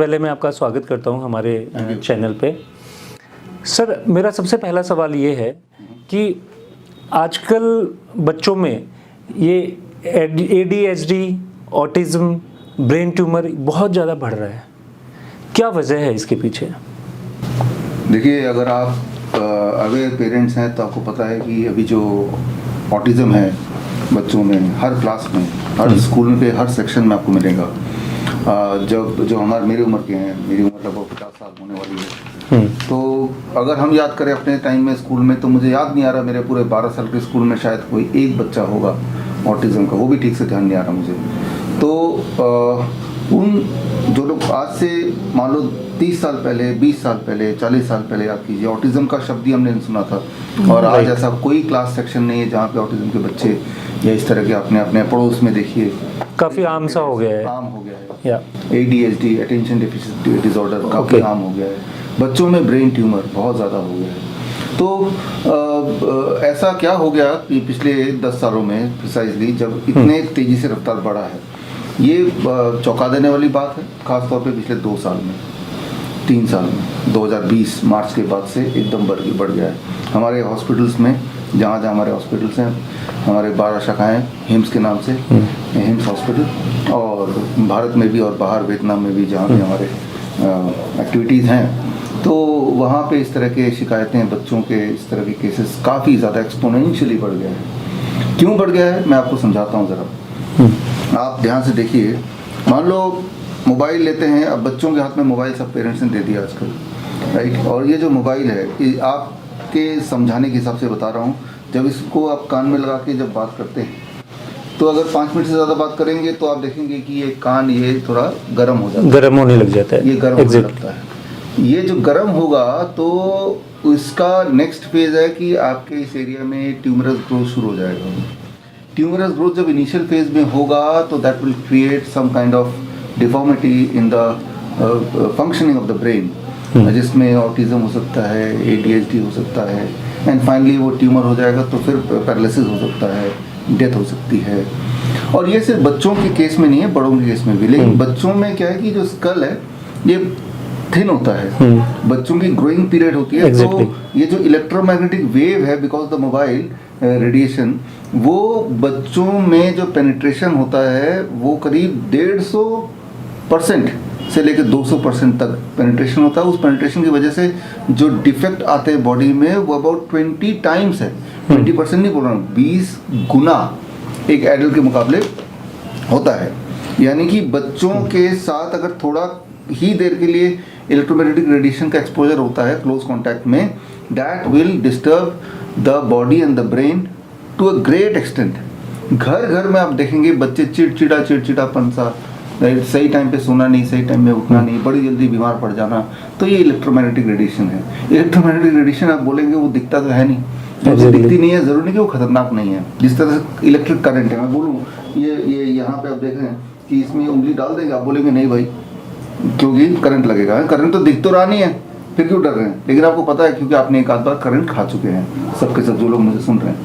पहले मैं आपका स्वागत करता हूं हमारे चैनल पे। सर, मेरा सबसे पहला सवाल ये है कि आजकल बच्चों में ये ADHD, ऑटिज़म, ब्रेन ट्यूमर बहुत ज़्यादा बढ़ रहा है। क्या वजह है इसके पीछे? देखिए, अगर आप अवेयर पेरेंट्स हैं तो आपको पता है कि अभी जो ऑटिज़म है बच्चों में, हर क्लास में, हर स्कूल के हर सेक्शन में आपको मिलेगा। जब जो मेरी उम्र के हैं, मेरी उम्र लगभग 50 साल होने वाली है, तो अगर हम याद करें अपने टाइम में स्कूल में, तो मुझे याद नहीं आ रहा, मेरे पूरे 12 साल के स्कूल में शायद कोई एक बच्चा होगा ऑटिज़म का, वो भी ठीक से ध्यान नहीं आ रहा मुझे। तो उन जो लोग आज से मान लो 30 साल पहले, 20 साल पहले, 40 साल पहले याद कीजिए, ऑटिज़म का शब्द ही हमने नहीं सुना था। और आज ऐसा कोई क्लास सेक्शन नहीं है जहाँ पे ऑटिज़म के बच्चे या इस तरह के अपने अपने पड़ोस में देखिए काफ़ी आम सा हो गया है। आम हो गया है। ADHD, अटेंशन डेफिसिट डिसऑर्डर, काफ़ी आम हो गया है। बच्चों में ब्रेन ट्यूमर बहुत ज़्यादा हो गया है। तो ऐसा क्या हो गया कि पिछले 10 सालों में प्रिसाइजली, जब इतने तेज़ी से रफ्तार बढ़ा है, ये चौंका देने वाली बात है। ख़ासतौर पे पिछले 2 साल में, 3 साल में, 2020 मार्च के बाद से एकदम बढ़ गया है। हमारे हॉस्पिटल्स में, जहाँ हमारे हॉस्पिटल्स हैं, हमारे 12 शाखाएँ हिम्स के नाम से, हिम्स हॉस्पिटल, और भारत में भी और बाहर वियतनाम में भी जहाँ भी हमारे एक्टिविटीज़ हैं, तो वहाँ पे इस तरह के शिकायतें, बच्चों के इस तरह के केसेस काफ़ी ज़्यादा एक्सपोनेंशियली बढ़ गया है। क्यों बढ़ गया है, मैं आपको समझाता हूँ ज़रा। आप ध्यान से देखिए, मान लो मोबाइल लेते हैं, अब बच्चों के हाथ में मोबाइल सब पेरेंट्स ने दे दिया आजकल, राइट। और ये जो मोबाइल है, कि आपके समझाने के हिसाब से बता रहा हूँ, जब इसको आप कान में लगा के जब बात करते हैं, तो अगर 5 मिनट से ज़्यादा बात करेंगे तो आप देखेंगे कि ये कान ये थोड़ा गर्म हो जाता है, गर्म होने लग जाता है, ये गर्म होने लगता है। ये जो गर्म होगा तो इसका नेक्स्ट फेज है कि आपके इस एरिया में ट्यूमरस ग्रोथ शुरू हो जाएगा। ट्यूमरस ग्रोथ जब इनिशियल फेज में होगा तो that will create some kind of deformity in the functioning of the brain, जिसमें ऑटिज्म हो सकता है, ADHD हो सकता है, एंड फाइनली वो ट्यूमर हो जाएगा तो फिर पैरालिसिस हो सकता है, डेथ हो सकती है। और ये सिर्फ बच्चों के केस में नहीं है, बड़ों के केस में भी। लेकिन बच्चों में क्या है कि जो स्कल है ये थिन होता है, बच्चों की ग्रोइंग पीरियड होती है। तो ये जो इलेक्ट्रोमैग्नेटिक वेव है, बिकॉज द मोबाइल रेडिएशन, वो बच्चों में जो पेनिट्रेशन होता है वो करीब 150% से लेकर 200% तक पेनिट्रेशन होता है। उस पेनिट्रेशन की वजह से जो डिफेक्ट आते हैं बॉडी में वो अबाउट 20 टाइम्स है, 20% नहीं बोल रहा हूँ, 20 गुना एक एडल्ट के मुकाबले होता है। यानी कि बच्चों के साथ अगर थोड़ा ही देर के लिए इलेक्ट्रोमैग्नेटिक रेडिएशन का एक्सपोजर होता है क्लोज कॉन्टैक्ट में, that will disturb the body and the brain to a great extent. घर घर में आप देखेंगे बच्चे चिड़चिड़ापन सा, सही टाइम पे सोना नहीं, सही टाइम में उठना नहीं, बड़ी जल्दी बीमार पड़ जाना, तो ये इलेक्ट्रोमैग्नेटिक रेडिएशन है। इलेक्ट्रोमैग्नेटिक रेडिएशन आप बोलेंगे वो दिखता तो है नहीं, जब दिखती नहीं है जरूरी नहीं कि वो खतरनाक नहीं है। जिस तरह से इलेक्ट्रिक करंट है, मैं बोलूँ ये यहाँ पे आप देख रहे हैं कि इसमें उंगली डाल देंगे, आप बोलेंगे नहीं भाई क्योंकि करंट लगेगा, करंट तो दिख तो रहा नहीं है, फिर क्यों डर रहे हैं? लेकिन आपको पता है क्योंकि आपने एक आध बार करंट खा चुके हैं, सबके सब जो लोग मुझे सुन रहे हैं।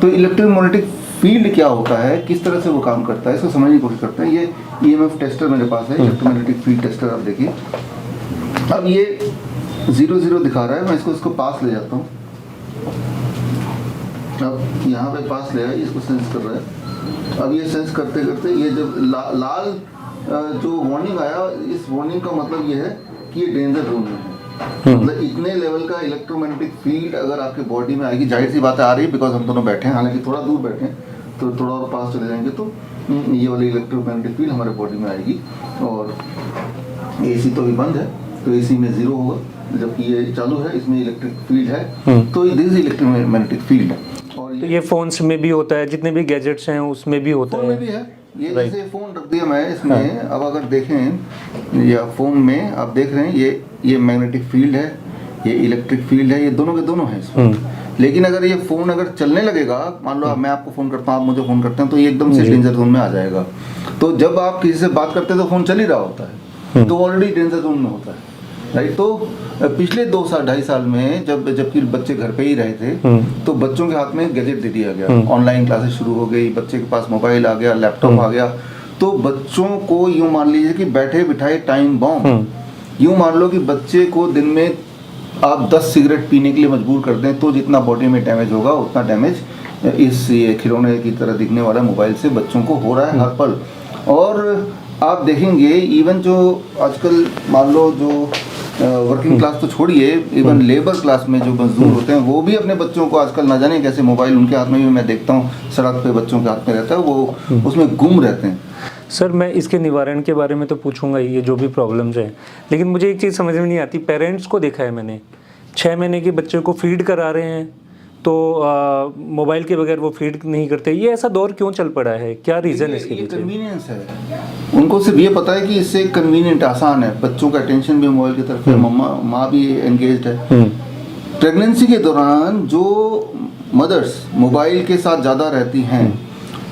तो इलेक्ट्रोमैग्नेटिक फील्ड क्या होता है, किस तरह से वो काम करता है, इसको समझने की कोशिश करते हैं। ये EMF टेस्टर मेरे पास है, इलेक्ट्रोमैग्नेटिक फील्ड टेस्टर, आप देखिए। अब ये 0 दिखा रहा है, मैं इसको पास ले जाता हूँ। अब यहाँ पे पास ले आया, इसको सेंस कर रहा है। अब ये सेंस करते करते ये जब लाल जो वार्निंग आया, इस वार्निंग का मतलब ये है कि ये डेंजर जोन में है। मतलब इतने लेवल का इलेक्ट्रोमैग्नेटिक फील्ड अगर आपके बॉडी में आएगी, जाहिर सी बात है आ रही है, बिकॉज हम दोनों बैठे हैं, हालांकि थोड़ा दूर बैठे हैं, तो थोड़ा और पास चले जाएंगे तो ये वाली इलेक्ट्रोमैग्नेटिक फील्ड हमारे बॉडी में आएगी। और AC तो भी बंद है, तो AC में 0 होगा, जबकि ये चालू है, इसमें इलेक्ट्रिक फील्ड है, तो दिस इलेक्ट्रोमैग्नेटिक फील्ड। और तो ये फोन्स में भी होता है, जितने भी गैजेट्स हैं उसमें भी होता है। फोन में भी है, ये जैसे फोन रख दिया मैं इसमें। अब अगर देखें या फोन में आप देख रहे हैं, ये मैग्नेटिक फील्ड है, ये इलेक्ट्रिक फील्ड है, ये दोनों के दोनों हैं इसमें। लेकिन अगर ये फोन अगर चलने लगेगा, मान लो मैं आपको फोन करता हूँ, आप मुझे फोन करते हैं, तो ये एकदम से डेंजर जोन में आ जाएगा। तो जब आप किसी से बात करते हैं तो फोन चल ही रहा होता है, तो ऑलरेडी डेंजर जोन में होता है, राइट। तो पिछले 2 साल 2.5 साल में जबकि बच्चे घर पे ही रहे थे, तो बच्चों के हाथ में गैजेट दे दिया गया, ऑनलाइन क्लासेस शुरू हो गई, बच्चे के पास मोबाइल आ गया, लैपटॉप आ गया, तो बच्चों को यूँ मान लीजिए कि बैठे बिठाए टाइम बॉम्ब, यूँ मान लो कि बच्चे को दिन में आप 10 सिगरेट पीने के लिए मजबूर कर दें तो जितना बॉडी में डैमेज होगा उतना डैमेज इस ये खिलौने की तरह दिखने वाला मोबाइल से बच्चों को हो रहा है हर पल। और आप देखेंगे इवन जो आजकल मान लो जो वर्किंग क्लास तो छोड़िए, इवन लेबर क्लास में जो मजदूर होते हैं वो भी अपने बच्चों को आजकल ना जाने कैसे मोबाइल उनके हाथ में भी मैं देखता हूँ सड़क पे बच्चों के हाथ में रहता है, वो उसमें गुम रहते हैं। सर मैं इसके निवारण के बारे में तो पूछूंगा ही, ये जो भी प्रॉब्लम्स हैं, लेकिन मुझे एक चीज़ समझ में नहीं आती। पेरेंट्स को देखा है मैंने 6 महीने के बच्चे को फीड करा रहे हैं तो मोबाइल के बगैर वो फीड नहीं करते। ये ऐसा दौर क्यों चल पड़ा है, क्या रीज़न है इसके पीछे? कन्वीनियंस है, उनको सिर्फ ये पता है कि इससे कन्वीनियंट आसान है, बच्चों का अटेंशन भी मोबाइल की तरफ है, माँ भी एंगेज्ड है। प्रेगनेंसी के दौरान जो मदर्स मोबाइल के साथ ज़्यादा रहती हैं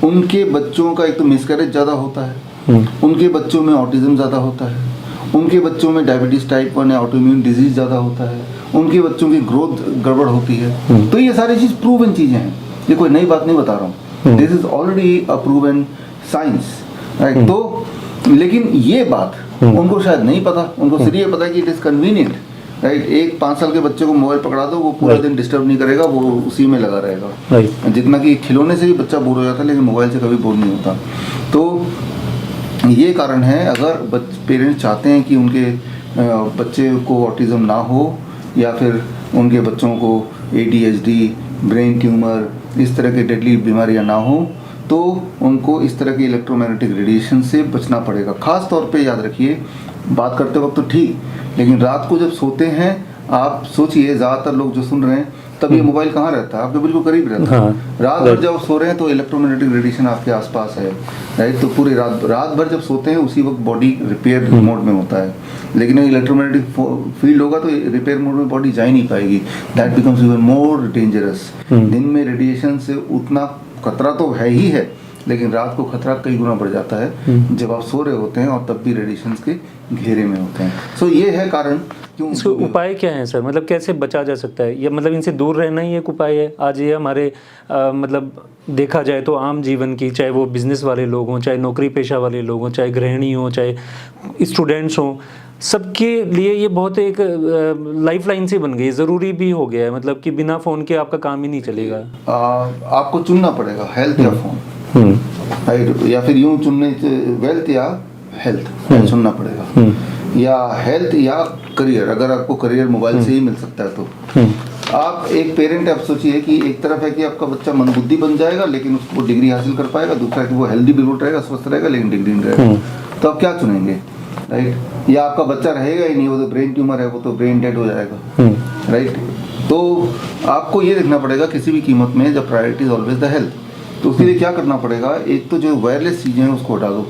उनके बच्चों का एक तो मिसकैरेज ज़्यादा होता है, उनके बच्चों में ऑटिज्म ज़्यादा होता है, उनके बच्चों में डायबिटीज़ टाइप 1 या ऑटोइम्यून डिजीज़ ज़्यादा होता है, उनके बच्चों की ग्रोथ गड़बड़ होती है। तो ये सारी चीज़ प्रूवन चीज़ें हैं, ये कोई नई बात नहीं बता रहा हूँ, this is already a proven science, right. तो लेकिन ये बात उनको शायद नहीं पता, उनको सिर्फ ये पता है कि इट इज़ कन्वीनियंट, राइट। एक 5 साल के बच्चे को मोबाइल पकड़ा दो, वो पूरा दिन डिस्टर्ब नहीं करेगा, वो उसी में लगा रहेगा। जितना कि खिलौने से ही बच्चा बोर हो जाता है लेकिन मोबाइल से कभी बोर नहीं होता। तो ये कारण है, अगर पेरेंट्स चाहते हैं कि उनके बच्चे को ऑटिज्म ना हो या फिर उनके बच्चों को ADHD, ब्रेन ट्यूमर, इस तरह के डेडली बीमारियां ना हो, तो उनको इस तरह के इलेक्ट्रोमैग्नेटिक रेडिएशन से बचना पड़ेगा। ख़ास तौर पे याद रखिए, बात करते वक्त तो ठीक, लेकिन रात को जब सोते हैं आप सोचिए, ज़्यादातर लोग जो सुन रहे हैं तब ये मोबाइल कहाँ रहता है, आपके बिल्कुल करीब रहता है। रात भर जब सो रहे हैं तो इलेक्ट्रोमैग्नेटिक रेडिएशन आपके आसपास है, राइट। तो पूरी रात भर जब सोते हैं उसी वक्त बॉडी रिपेयर मोड में होता है, लेकिन इलेक्ट्रोमैग्नेटिक फील्ड होगा तो रिपेयर मोड में बॉडी जा ही नहीं पाएगी, that becomes even more dangerous. दिन में रेडिएशन से उतना खतरा तो है ही है, लेकिन रात को खतरा कई गुना बढ़ जाता है जब आप सो रहे होते हैं और तब भी रेडिएशन के घेरे में होते हैं। सो ये है कारण। इसके उपाय क्या है सर, मतलब कैसे बचा जा सकता है? ये मतलब इनसे दूर रहना ही एक उपाय है? आज ये हमारे मतलब देखा जाए तो आम जीवन की, चाहे वो बिजनेस वाले लोग हों, चाहे नौकरी पेशा वाले लोग हों, चाहे गृहिणी हों, चाहे स्टूडेंट्स हों, सबके लिए ये बहुत एक लाइफ लाइन सी बन गई है, ज़रूरी भी हो गया है। मतलब कि बिना फ़ोन के आपका काम ही नहीं चलेगा। आपको चुनना पड़ेगा, हेल्थ या फ़ोन, या फिर यूँ चुनने, वेल्थ या हेल्थ चुनना पड़ेगा, या हेल्थ या करियर। अगर आपको करियर मोबाइल से ही मिल सकता है तो आप एक पेरेंट, आप सोचिए कि एक तरफ है कि आपका बच्चा मंदबुद्धि बन जाएगा लेकिन उसको डिग्री हासिल कर पाएगा, दूसरा है कि वो हेल्दी बिल्कुल रहेगा, स्वस्थ रहेगा लेकिन डिग्री नहीं रहेगा। तो आप क्या चुनेंगे, राइट। या आपका बच्चा रहेगा ही नहीं, वो तो ब्रेन ट्यूमर है, वो तो ब्रेन डेड हो जाएगा, राइट। तो आपको ये देखना पड़ेगा किसी भी कीमत में, the priority is always the health. तो उसके लिए क्या करना पड़ेगा, एक तो जो वायरलेस चीज़ें हैं उसको हटा दो,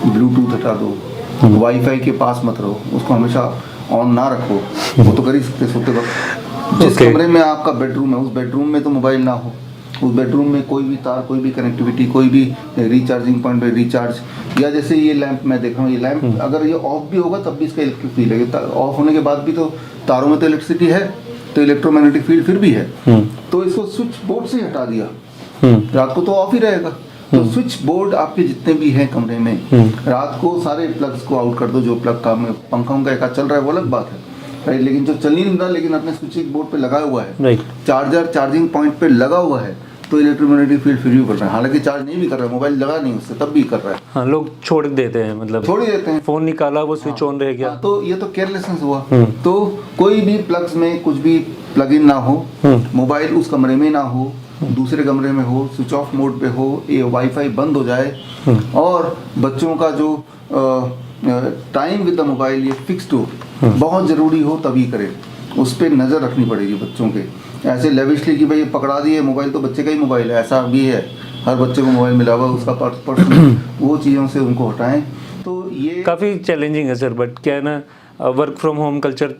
ब्लूटूथ हटा दो, वाईफाई के पास मत रहो, उसको हमेशा ऑन ना रखो, वो तो कर ही सकते सोते वक्त। जिस कमरे में आपका बेडरूम है उस बेडरूम में तो मोबाइल ना हो, उस बेडरूम में कोई भी तार, कोई भी कनेक्टिविटी, कोई भी रिचार्जिंग पॉइंट पे रिचार्ज, या जैसे ये लैंप मैं देख रहा हूँ, ये लैंप अगर ये ऑफ भी होगा तब भी इसका इलेक्ट्रिक फील्ड है, ऑफ होने के बाद भी तो तारों में तो इलेक्ट्रिसिटी है, तो इलेक्ट्रोमैग्नेटिक फील्ड फिर भी है। तो इसको स्विच बोर्ड से हटा दिया, रात को तो ऑफ ही रहेगा। तो स्विच बोर्ड आपके जितने भी हैं कमरे में, रात को सारे प्लग्स को आउट कर दो, जो प्लग काम में पंखा उनका एक चल रहा है वो अलग बात है, राइट। लेकिन जो चल नहीं रहा लेकिन अपने स्विच बोर्ड पे लगा हुआ है, चार्जर चार्जिंग पॉइंट पे लगा हुआ है, तो इलेक्ट्रोमैग्नेटिक फील्ड फिर भी कर रहा है, हालांकि चार्ज नहीं भी कर रहा है, मोबाइल लगा नहीं उससे तब भी कर रहा है। हाँ, लोग छोड़ देते हैं, मतलब छोड़ ही देते हैं, फोन निकाला वो स्विच ऑन रह गया। तो ये तो केयरलेसनेस हुआ। तो कोई भी प्लग्स में कुछ भी प्लग इन ना हो, मोबाइल उस कमरे में ना हो, दूसरे कमरे में हो, स्विच ऑफ मोड पे हो, ये वाईफाई बंद हो जाए, और बच्चों का जो टाइम विद द मोबाइल ये फिक्स्ड हो, बहुत ज़रूरी हो तभी करें, उस पर नज़र रखनी पड़ेगी बच्चों के। ऐसे लेविशली कि भाई पकड़ा दिए मोबाइल तो बच्चे का ही मोबाइल है, ऐसा भी है, हर बच्चे को मोबाइल मिला हुआ उसका पर्सनल, वो चीज़ों से उनको हटाएं। तो ये काफ़ी चैलेंजिंग है सर, बट क्या है ना, वर्क फ्रॉम होम कल्चर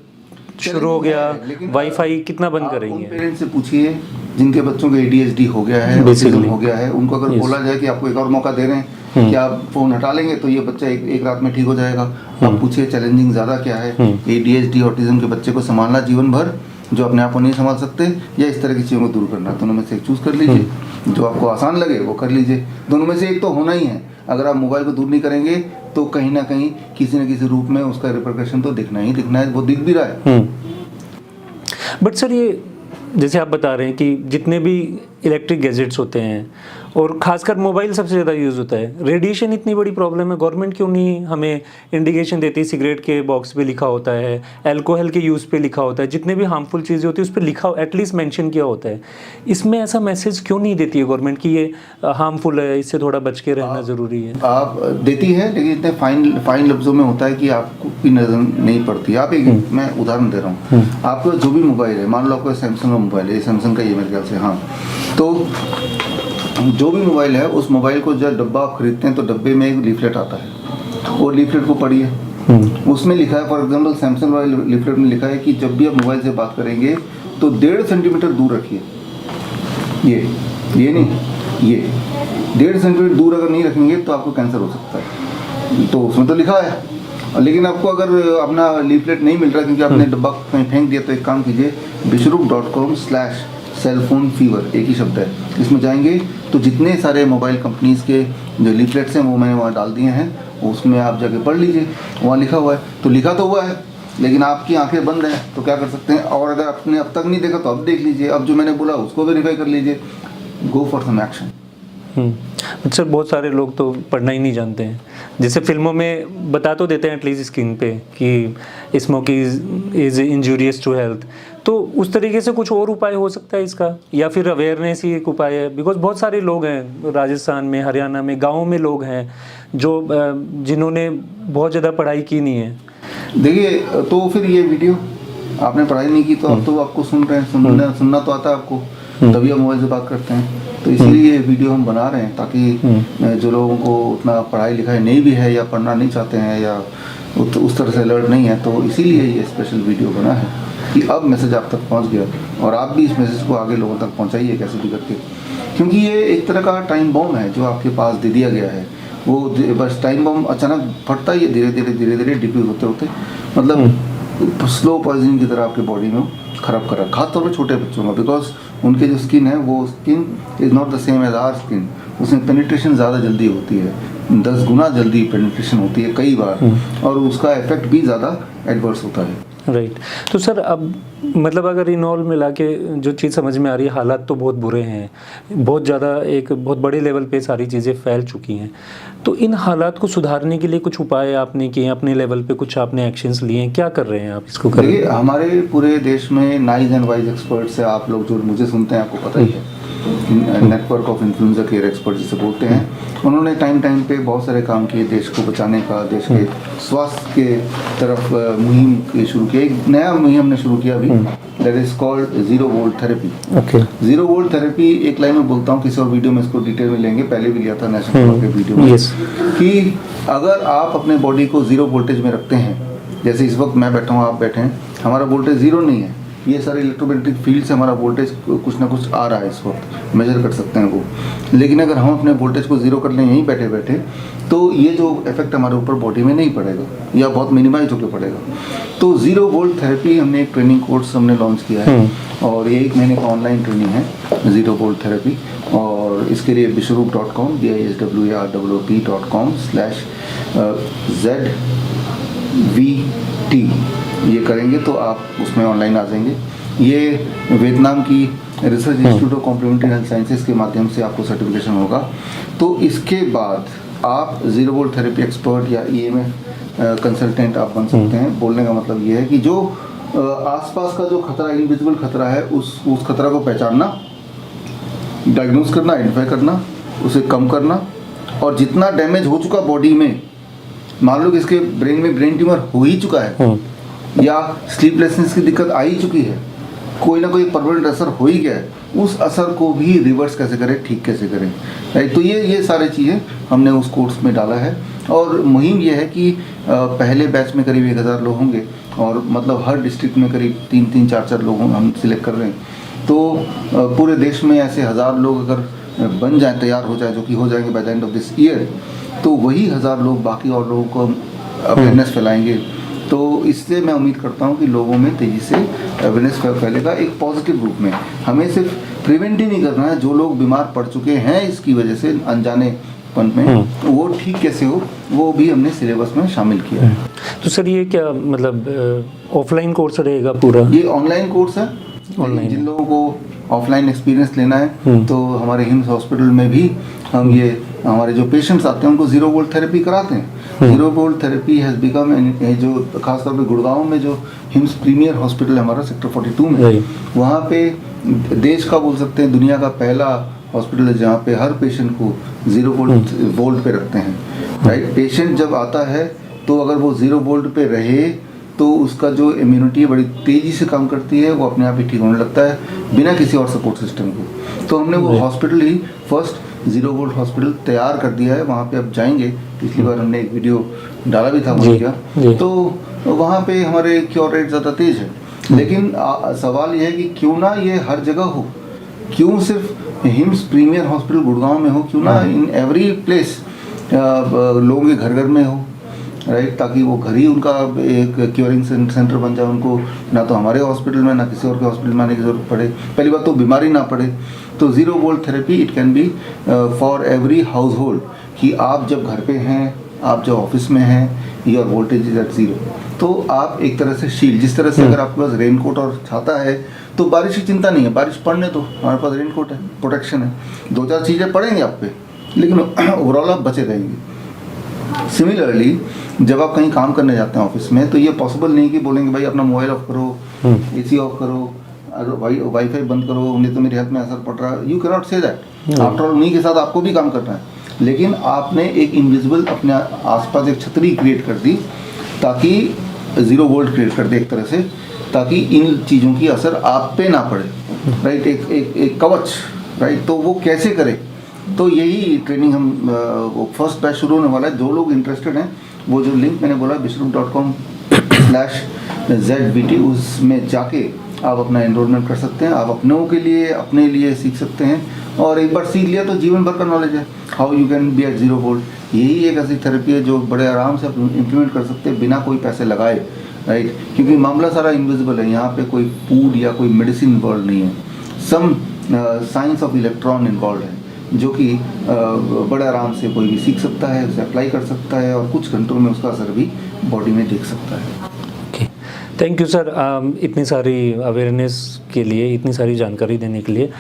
शुरू हो गया, वाईफाई कितना बंद करेंगे? पेरेंट्स से पूछिए जिनके बच्चों को ADHD हो गया है, ऑटिज्म हो गया है, उनको अगर बोला जाए कि आपको एक और मौका दे रहे हैं कि आप फोन हटा लेंगे तो ये बच्चा एक रात में ठीक हो जाएगा। आप पूछिए चैलेंजिंग ज़्यादा क्या है, ADHD ऑटिज्म के बच्चे को संभालना जीवन भर, जो अपने आप को नहीं संभाल सकते, या इस तरह की चीज़ों को दूर करना, दोनों में से एक चूज़ कर लीजिए, जो आपको आसान लगे वो कर लीजिए, दोनों में से एक तो होना ही है। अगर आप मोबाइल को दूर नहीं करेंगे तो कहीं ना कहीं किसी न किसी रूप में उसका रिपरकशन तो दिखना ही दिखना है, वो दिख भी रहा है। बट सर ये जैसे आप बता रहे हैं कि जितने भी इलेक्ट्रिक गैजेट्स होते हैं और खासकर मोबाइल सबसे ज़्यादा यूज़ होता है, रेडिएशन इतनी बड़ी प्रॉब्लम है, गवर्नमेंट क्यों नहीं हमें इंडिकेशन देती है? सिगरेट के बॉक्स पे लिखा होता है, अल्कोहल के यूज़ पे लिखा होता है, जितने भी हार्मफुल चीज़ें होती है उस पर लिखा एटलीस्ट मेंशन किया होता है। इसमें ऐसा मैसेज क्यों नहीं देती है गवर्नमेंट कि ये हार्मफुल है, इससे थोड़ा बच के रहना ज़रूरी है? आप देती है, लेकिन इतने फाइन लफ्जों में होता है कि आपको भी नजर नहीं पड़ती। आप एक मैं उदाहरण दे रहा हूँ, आपका जो भी मोबाइल है, मान लो आपका सैमसंग का मोबाइल है, सैमसंग का ये मेरे ख्याल से, हाँ, तो जो भी मोबाइल है उस मोबाइल को जब डब्बा आप खरीदते हैं तो डब्बे में एक लीफलेट आता है, और लीफलेट को पढ़िए, उसमें लिखा है, फॉर एग्जांपल सैमसंग वाले लीफलेट में लिखा है कि जब भी आप मोबाइल से बात करेंगे तो 1.5 सेंटीमीटर दूर रखिए। ये नहीं, ये 1.5 सेंटीमीटर दूर अगर नहीं रखेंगे तो आपको कैंसर हो सकता है, तो उसमें तो लिखा है। लेकिन आपको अगर अपना लीफलेट नहीं मिल रहा क्योंकि आपने डब्बा कहीं फेंक दिया, तो एक काम कीजिए, bishrup.com/cellphone fever, एक ही शब्द है, इसमें जाएंगे तो जितने सारे मोबाइल कंपनीज़ के जो लीफलेट्स हैं वो मैंने वहाँ डाल दिए हैं, उसमें आप जाके पढ़ लीजिए, वहाँ लिखा हुआ है। तो लिखा तो हुआ है, लेकिन आपकी आंखें बंद हैं तो क्या कर सकते हैं? और अगर आपने अब तक नहीं देखा तो अब देख लीजिए, अब जो मैंने बोला उसको वेरीफाई कर लीजिए, go for some action. Sir बहुत सारे लोग तो पढ़ना ही नहीं जानते हैं, जैसे फिल्मों में बता तो देते हैं एटलीस्ट स्क्रीन पे कि smoking is injurious to health, तो उस तरीके से कुछ और उपाय हो सकता है इसका, या फिर अवेयरनेस ही एक उपाय है? बिकॉज बहुत सारे लोग हैं राजस्थान में, हरियाणा में, गाँव में लोग हैं जो जिन्होंने बहुत ज़्यादा पढ़ाई की नहीं है। देखिए, तो फिर ये वीडियो आपने पढ़ाई नहीं की तो अब तो आपको सुन रहे हैं, सुनना तो आता है आपको, तभी आप मोबाइल से बात करते हैं। तो इसीलिए ये वीडियो हम बना रहे हैं ताकि जो लोगों को उतना पढ़ाई लिखाई नहीं भी है या पढ़ना नहीं चाहते हैं या उस तरह से अलर्ट नहीं है, तो इसीलिए ये स्पेशल वीडियो बना है कि अब मैसेज आप तक पहुंच गया और आप भी इस मैसेज को आगे लोगों तक पहुंचाइए कैसे भी करके, क्योंकि ये एक तरह का टाइम बॉम्ब है जो आपके पास दे दिया गया है। वो बस टाइम बॉम्ब अचानक फटता ही है, धीरे धीरे डिफ्यूज होते होते, मतलब स्लो पॉइजनिंग की तरह आपकी बॉडी में खराब कर रहा है, खासतौर पर छोटे बच्चों का, बिकॉज उनके जो स्किन है वो skin is not the same as our skin, उसमें पेनिट्रेशन ज़्यादा जल्दी होती है, 10 गुना जल्दी पेनिट्रेशन होती है कई बार, और उसका इफेक्ट भी ज़्यादा एडवर्स होता है। राइट तो सर अब मतलब अगर इन ऑल मिला के जो चीज़ समझ में आ रही है, हालात तो बहुत बुरे हैं, बहुत ज़्यादा एक बहुत बड़े लेवल पे सारी चीज़ें फैल चुकी हैं, तो इन हालात को सुधारने के लिए कुछ उपाय आपने किए, अपने लेवल पे कुछ आपने एक्शंस लिए हैं, क्या कर रहे हैं आप इसको? देखिए, हमारे पूरे देश में नाइज एंड वाइज एक्सपर्ट्स है, आप लोग जो मुझे सुनते हैं आपको पता ही है, network of influencer care expert जिसे बोलते हैं, उन्होंने टाइम पे बहुत सारे काम किए देश को बचाने का, देश के स्वास्थ्य के तरफ मुहिम शुरू की। एक नया मुहिम हमने शुरू किया अभी, that is called 0 volt therapy. 0 volt therapy एक लाइन में बोलता हूँ, किसी और वीडियो में इसको डिटेल में लेंगे, पहले भी लिया था नेशनल के वीडियो में, कि अगर आप अपने बॉडी को 0 वोल्टेज में रखते हैं, जैसे इस वक्त मैं बैठा हूँ, आप बैठे हैं, हमारा वोल्टेज 0 नहीं है, ये सारे इलेक्ट्रोमैग्नेटिक फील्ड से हमारा वोल्टेज कुछ ना कुछ आ रहा है, इस वक्त मेजर कर सकते हैं वो, लेकिन अगर हम अपने वोल्टेज को 0 कर लें यहीं बैठे बैठे, तो ये जो इफेक्ट हमारे ऊपर बॉडी में नहीं पड़ेगा या बहुत मिनिमाइज होकर पड़ेगा। तो 0 वोल्ट थेरेपी हमने एक ट्रेनिंग कोर्स हमने लॉन्च किया है, और ये 1 महीने का ऑनलाइन ट्रेनिंग है 0 वोल्ट थेरेपी, और इसके लिए bishrup.com BISWROP.com/ZVT ये करेंगे तो आप उसमें ऑनलाइन आ जाएंगे। ये वियतनाम की research institute of complementary health sciences के माध्यम से आपको सर्टिफिकेशन होगा। तो इसके बाद आप 0 वोल्ट थेरेपी एक्सपर्ट या EMF कंसल्टेंट आप बन सकते हैं। बोलने का मतलब ये है कि जो आसपास का जो खतरा, इनविजिबल खतरा है, उस खतरा को पहचानना, डायग्नोज करना, आइडेंटिफाई करना, उसे कम करना, और जितना डैमेज हो चुका बॉडी में, मान लो कि इसके ब्रेन में ब्रेन ट्यूमर हो ही चुका है या स्लीपलेसनेस की दिक्कत आ ही चुकी है, कोई ना कोई परमानेंट असर हो ही गया है, उस असर को भी रिवर्स कैसे करें, ठीक कैसे करें, राइट। तो ये सारी चीज़ें हमने उस कोर्स में डाला है, और मुहिम ये है कि पहले बैच में करीब 1000 लोग होंगे, और मतलब हर डिस्ट्रिक्ट में करीब 3-3, 4-4 लोग हम सिलेक्ट कर रहे हैं। तो पूरे देश में ऐसे 1000 लोग अगर बन जाए, तैयार हो जाए, जो कि हो जाएंगे by the end of this year, तो वही 1000 लोग बाकी और लोगों को अवेयरनेस फैलाएंगे। तो इससे मैं उम्मीद करता हूँ कि लोगों में तेज़ी से अवेयरनेस फैलेगा एक पॉजिटिव रूप में। हमें सिर्फ प्रिवेंट ही नहीं करना है, जो लोग बीमार पड़ चुके हैं इसकी वजह से, अनजाने बचपन में, वो ठीक कैसे हो वो भी हमने सिलेबस में शामिल किया है। तो सर ये क्या मतलब ऑफलाइन कोर्स रहेगा पूरा? ये ऑनलाइन कोर्स है। ऑनलाइन। जिन लोगों को ऑफलाइन एक्सपीरियंस लेना है तो हमारे हिम्स हॉस्पिटल में भी हम ये हमारे जो पेशेंट्स आते हैं उनको 0 वोल्ट थेरेपी कराते हैं। 0 वोल्ट थेरेपी हैज़ बिकम जो खासतौर पे गुड़गांव में जो हिम्स प्रीमियर हॉस्पिटल है हमारा सेक्टर 42 में, वहाँ पे देश का बोल सकते हैं दुनिया का पहला हॉस्पिटल है जहाँ पे हर पेशेंट को 0 वोल्ट पे रखते हैं, राइट। पेशेंट जब आता है तो अगर वो 0 वोल्ट पे रहे तो उसका जो इम्यूनिटी है बड़ी तेज़ी से काम करती है, वो अपने आप ही ठीक होने लगता है बिना किसी और सपोर्ट सिस्टम को। तो हमने वो हॉस्पिटल ही फर्स्ट 0 वोल्ट हॉस्पिटल तैयार कर दिया है। वहाँ पे आप जाएंगे, पिछली बार हमने एक वीडियो डाला भी था वहाँ का, तो वहाँ पे हमारे क्योर रेट ज़्यादा तेज़ है। लेकिन सवाल ये है कि क्यों ना ये हर जगह हो, क्यों सिर्फ हिम्स प्रीमियर हॉस्पिटल गुड़गांव में हो, क्यों ना इन एवरी प्लेस लोगों के घर घर में हो, राइट, ताकि वो घर ही उनका एक क्योरिंग सेंटर बन जाए। उनको ना तो हमारे हॉस्पिटल में ना किसी और के हॉस्पिटल में आने की जरूरत पड़े, पहली बात तो बीमारी ना पड़े। तो 0 volt therapy it can be for every house hold, कि आप जब घर पे हैं, आप जब ऑफिस में हैं, योर वोल्टेज इज एट 0, तो आप एक तरह से शील्ड, जिस तरह से अगर आपके पास रेनकोट और छाता है तो बारिश की चिंता नहीं है, बारिश पड़ने तो हमारे पास रेनकोट है, प्रोटेक्शन है, 2-4 चीज़ें पड़ेंगी आप पे लेकिन ओवरऑल आप बचे रहेंगे। सिमिलरली जब आप कहीं काम करने जाते हैं ऑफिस में, तो ये पॉसिबल नहीं कि बोलेंगे भाई अपना मोबाइल ऑफ करो, एसी ऑफ करो, वाईफाई बंद करो, नहीं तो मेरे हेल्थ में असर पड़ रहा है। You can not say that. After all उन्हीं के साथ आपको भी काम करना है, लेकिन आपने एक इनविजिबल अपने आसपास एक छतरी क्रिएट कर दी, ताकि 0 वोल्ट क्रिएट कर दे एक तरह से, ताकि इन चीज़ों की असर आप पे ना पड़े, राइट। एक कवच, राइट। तो वो कैसे करें, तो यही ट्रेनिंग हम वो फर्स्ट बैच शुरू होने वाला है। जो लोग इंटरेस्टेड हैं वो जो लिंक मैंने बोला bishrut.com/ZVT, उसमें जाके आप अपना एनरोलमेंट कर सकते हैं। आप अपने लिए सीख सकते हैं, और एक बार सीख लिया तो जीवन भर का नॉलेज है। How you can be at 0 volt, यही एक ऐसी थेरेपी है जो बड़े आराम से आप इम्प्लीमेंट कर सकते हैं बिना कोई पैसे लगाए, राइट। क्योंकि मामला सारा इनविजिबल है, यहाँ पे कोई फूड या कोई मेडिसिन इन्वॉल्व नहीं है, सम साइंस ऑफ इलेक्ट्रॉन इन्वॉल्व है, जो कि बड़े आराम से कोई भी सीख सकता है, उसे अप्लाई कर सकता है, और कुछ घंटों में उसका असर भी बॉडी में देख सकता है। थैंक यू सर, इतनी सारी अवेयरनेस के लिए, इतनी सारी जानकारी देने के लिए।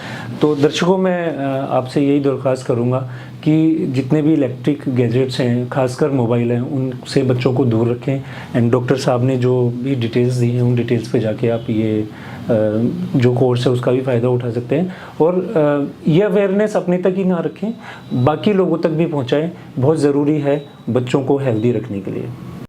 तो दर्शकों, मैं आपसे यही दरख्वास्त करूँगा कि जितने भी इलेक्ट्रिक गैजेट्स हैं, खासकर मोबाइल हैं, उनसे बच्चों को दूर रखें। एंड डॉक्टर साहब ने जो भी डिटेल्स दी हैं, उन डिटेल्स पे जाके आप ये जो कोर्स है उसका भी फ़ायदा उठा सकते हैं। और ये अवेयरनेस अपने तक ही ना रखें, बाकी लोगों तक भी पहुँचाएँ, बहुत ज़रूरी है बच्चों को हेल्दी रखने के लिए।